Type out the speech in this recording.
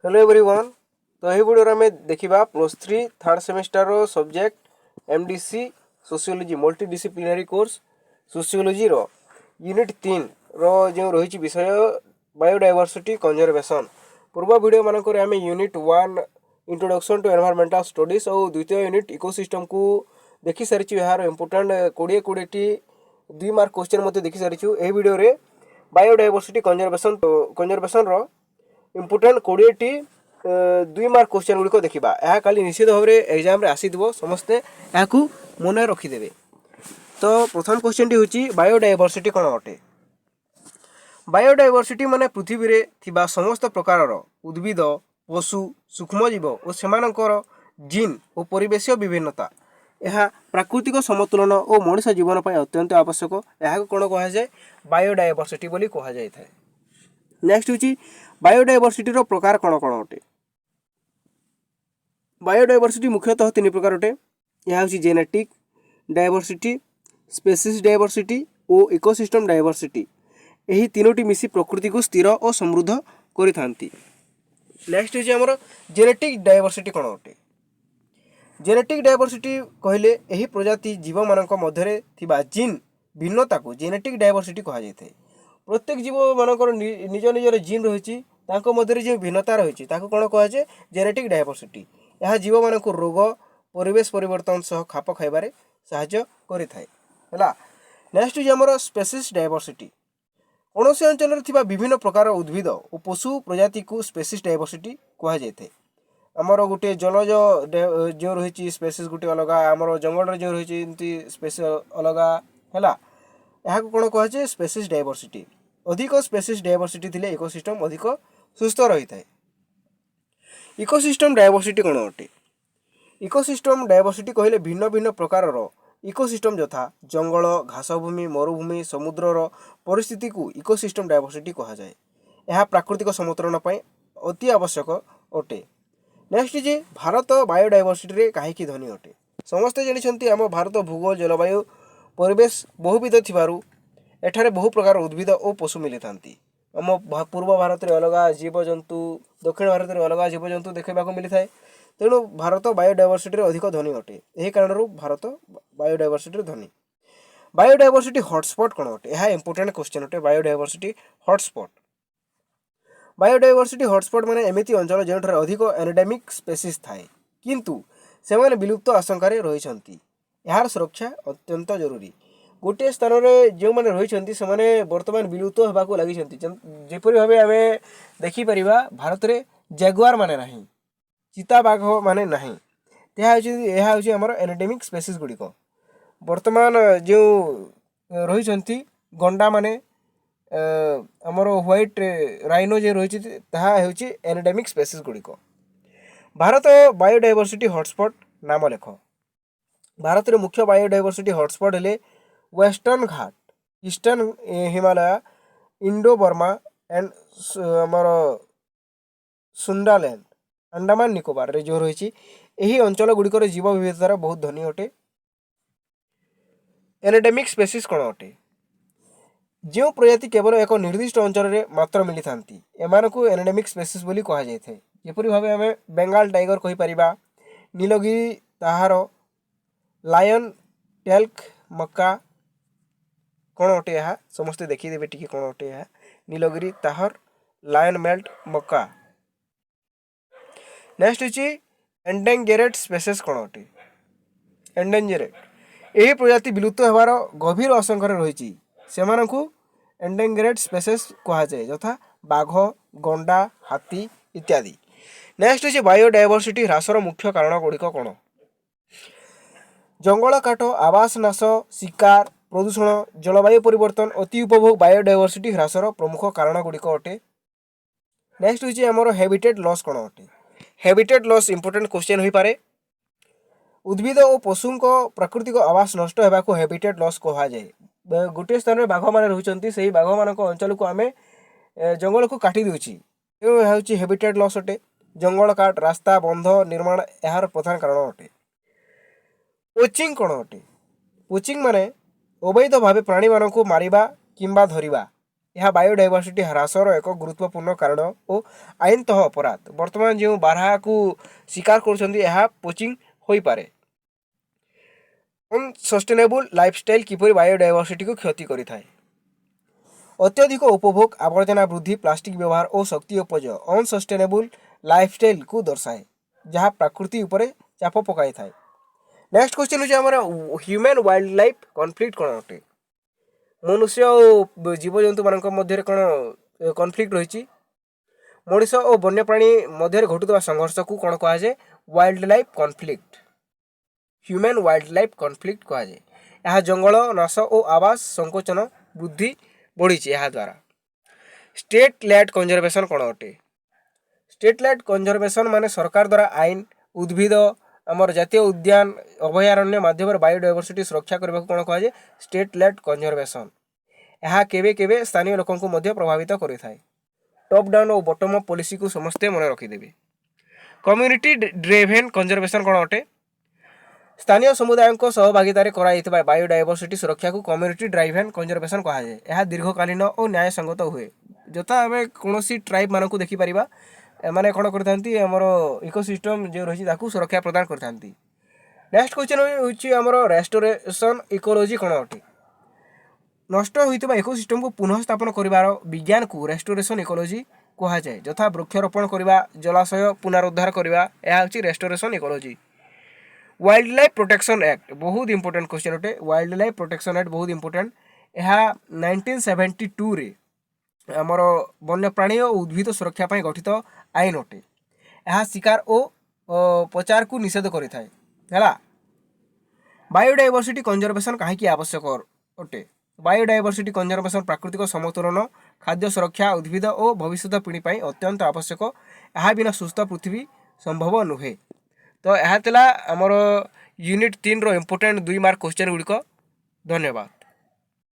Hello everyone. तो यही video में देखा +3 third semester subject MDC sociology multidisciplinary course sociology unit 3 जो रही विषय बायोडायवर्सिटी कंजर्वेशन। पूर्व वीडियो मानक आम unit 1 introduction to environmental studies और द्वितीय यूनिट इकोसिस्टम को देखी सारी यार इंपोर्टाट 20 2 मार्क क्वेश्चन देखी सारी। यही वीडियो रे बायोडायवर्सिटी कंजर्वेशन इंपोर्टाट 20टी 2 मार्क क्वेश्चन गुड़िक देखा। यह काली निश्चित भाव में एग्जाम आसीथिबो, समस्ते यहाँ मन रखिदेवे। तो प्रथम क्वेश्चन टी होची बायोडायवर्सिटी कौन अटे। बायोडायवर्सिटी माने पृथ्वी रे थिबा समस्त प्रकार उद्भिद पशु सूक्ष्मजीव और सेमानकर जीन और परिवेश विभिन्नता। यह प्राकृतिक समतुलन और मनुष्य जीवन पर अत्यंत आवश्यक। यह कौन कह जाए बायोडायवर्सिटी बोली कह जाए। नेक्स्ट होची बायोडायवर्सिटी रो प्रकार कौन कौन अटे। बायोडायवर्सिटी मुख्यतः 3 प्रकार अटे। यह होची जेनेटिक डायवर्सिटी, स्पेसीज डायवर्सिटी और इकोसिस्टम डायवर्सिटी। यही तीनोटी मिसी प्रकृति को स्थिर और समृद्ध करिथांती। नेक्स्ट होची हमर जेनेटिक डायवर्सिटी कौन अटे। जेनेटिक डायवर्सिटी कहले यही प्रजाति जीव मानक मध्यरे थिबा जीन भिन्नता को जेनेटिक डायवर्सिटी कहा जायते। प्रत्येक जीव मानकर निज निजर जीन रही मध्य जो भिन्नता रही कौन कह जाए जेनेटिक डायवर्सिटी। यह जीव मान रोग परिवेश परिवर्तन सह खाप खाइबारे साहाय्य करिथाए। नेक्स्ट होची हमर स्पेसीज डायवर्सिटी। कौन से अंचल विभिन्न प्रकार उद्भिद और पशु प्रजाति को स्पेसीज डायवर्सिटी कह जाए। आमर गोटे जलज जो रही स्पेसीज गोटे अलग, आमर जंगल जो रही स्पेसीज अलग है। यहाँ कौन कह जाए स्पेसीज डायवर्सिटी। अधिक स्पेसीज डायवर्सिटी थिले इकोसिस्टम अधिक सुस्थ रही है। इकोसिस्टम डायवर्सिटी कौन अटे। इकोसिस्टम डायवर्सिटी कहले भिन्न भिन्न प्रकार इकोसिस्टम यथा जंगल घासभूमि मरुभूमि समुद्रर परिस्थिति को इकोसिस्टम डायवर्सिटी कह जाए। यह प्राकृतिक समतुलन पर अति आवश्यक अटे। नेक्स्ट जे भारत बायोडायवर्सिटी रे कहीं धनी अटे। समस्ते जानते आम भारत भूगोल जलवायु परिवेश बहुविध थिबारु एठारे बहु प्रकार उद्भिद और पशु मिली थांती। आम पूर्व भारत में अलग जीवजंतु, दक्षिण भारत में अलग जीवजंतु देखा मिली थाए। तेणु भारत बायोडायवर्सिटी अधिक धनी अटे। यही कारण भारत बायोडायवर्सिटी धनी। बायोडायवर्सिटी हॉटस्पॉट कौन अटे। यह इंपोर्टेंट क्वेश्चन अटे। Biodiversity hotspot. बायोडायवर्सिटी हॉटस्पॉट माने एमिति अंचल जो अधिक एंडेमिक स्पेसीज थाए किंतु से विलुप्त आशंकार रही। यार सुरक्षा अत्यंत जरूरी। गोटे स्थान में जो मैंने रही से बर्तमान विलुप्त होगा लगी। जपरी भाव आम देखिपर भारत में जैगुआर माने नहीं, चीता बाघ माने नहीं। यह हूँ आमर एंडेमिक स्पेसीज गुड़िक। बर्तमान जो रही गंडा माने आमर व्हाइट राइनो जो रही एंडेमिक स्पेसीज गुड़िक। भारत बायोडायवर्सिटी हॉटस्पॉट नाम लेख। भारत में मुख्य बायोडायवर्सिटी हॉटस्पॉट हेले Western Ghat, Eastern Himalaya, Indo Burma and आमर सुंडालैंड, अंडमान निकोबार रे जो रही यही अंचल गुड़िकर जीव विविधतार बहुत धनी अटे। एंडेमिक स्पेसीज कौन अटे। जो प्रजाति केवल एक निर्दिष्ट अंचल में मात्र मिली थांती एमानकु एंडेमिक स्पेसीज बोली कहा जाए। जपरी भाव आम बेंगाल टाइगर कहीपर, नीलगिरी ताहार, लायन टेल्क मक्का कौन अटे। यह समस्ते देखीदेवे टी कौन अटे। यह नीलगिरी ताहर लायन मेल्ट मक्का। नेक्स्ट होची एंडेंजरेड स्पेसीज कौन अटे। एंडेंजरेड यही प्रजाति विलुप्त होवार गभीर आशंका रही से एंडेंजरेड स्पेसीज कह जाए यथा बाघ, गंडा, हाथी इत्यादि। नेक्स्ट होची बायोडायवर्सिटी ह्रासर मुख्य कारण गुड़िक कौन। जंगल काट, आवास नाश, शिकार, प्रदूषण, जलवायु परिवर्तन, अति उपभोग बायोडायवर्सिटी ह्रासर प्रमुख कारण गुड़िक अटे। नेक्स्ट होची आमर हैबिटेट लॉस कौन अटे। हैबिटेट लॉस इंपोर्टेंट क्वेश्चन हो पारे। उद्भिद और पशु प्राकृतिक आवास नष्ट होगा को हैबिटेट लॉस कह जाए। गोटे स्थान में बाघ मैंने रोचे से बाघ मान अंचल को आम जंगल को काटी दूची तेणु हैबिटेट लॉस अटे। जंगल काट, रास्ता बंध निर्माण यार प्रधान कारण अटे। पोचिंग कौन अटे। पोचिंग माने अवैध भाव प्राणी मानक मारिबा किंबा धरिबा यह बायोडायवर्सिटी ह्रासर एक गुरुत्वपूर्ण कारण और आईनतः अपराध। वर्तमान जो बारहा को शिकार कर पोचिंग हो पारे। अनसस्टेनेबल लाइफस्टाइल किपरि बायोडायवर्सिटी को क्षति करिथाय। अत्यधिक उपभोग, आवर्जना वृद्धि, प्लास्टिक व्यवहार और शक्ति अपव्यय अनसस्टेनेबल लाइफस्टाइल को दर्शाए, जहाँ प्रकृति उपरे चाप पकाई थाए। नेक्स्ट क्वेश्चन होचे हमर ह्यूमन वाइल्ड लाइफ कॉन्फ्लिक्ट कोन अटे। मनुष्य और जीवजंतु मानक मध्य कोन कॉन्फ्लिक्ट रही। मनीष और वन्यप्राणी मध्य घटुवा संघर्ष को कौन कहुए wild life conflict. Human wild life conflict कहुए। यह जंगल नाश और आवास संकोचन वृद्धि बढ़ी द्वारा। स्टेट लैंड कंजर्वेशन कौन अटे। स्टेट लैंड कंजर्वेशन माने सरकार द्वारा आईन उद्भिद आमर जातीय उद्यान अभयारण्य माध्यम बायोडायवर्सिटी सुरक्षा करने को कौन कहुए स्टेट लैंड कंजर्वेशन। यह केवे केवे स्थानीय लोक प्रभावित करें। टॉप डाउन और बॉटम अप पॉलिसी को समस्ते मन रखिदेवे। कम्युनिटी ड्रिवेन कंजर्वेशन कौन अटे। स्थानीय समुदाय सहभागितार कराइथिबा बायोडायवर्सिटी सुरक्षा को कम्युनिटी ड्रिवेन कंजर्वेशन कहुए। यह दीर्घकालीन और न्यायसंगत हुए। जता आम कौन ट्राइब मान को देखिपर एमाने कौन करथांती हमर इकोसिस्टम जो रही सुरक्षा प्रदान करथांती। नेक्स्ट क्वेश्चन होची हमर रेस्टोरेशन इकोलॉजी कौन अटे। नष्ट होइतिबा इकोसिस्टम को पुनः स्थापन करिवार विज्ञान को रेस्टोरेशन इकोलॉजी कहा जाए। यथा वृक्षरोपण करवा, जलाशय पुनरुद्धार करवा, यह होची restoration ecology. Wild life protection act बहुत इंपोर्टेंट क्वेश्चन अटे। वाइल्ड लाइफ प्रोटेक्शन एक्ट बहुत इंपोर्टेंट। यह 1972 रे आमर वन्यप्राणी और उद्भिद सुरक्षा पाई गठित आईन अटे। यह शिकार और प्रचार को निषेध करिथाय हैला। बायोडायवर्सिटी कंजर्वेशन कहीं आवश्यक अटे। बायोडायवर्सिटी कंजर्वेशन प्राकृतिक समतोलन, खाद्य सुरक्षा, उद्भिद और भविष्य पीढ़ी पर अत्यंत आवश्यक। यह बिना सुस्थ पृथ्वी संभव नुहे। तो यह आमर यूनिट 3 रो इंपोर्टेंट 2 मार्क क्वेश्चन गुड़िक। धन्यवाद।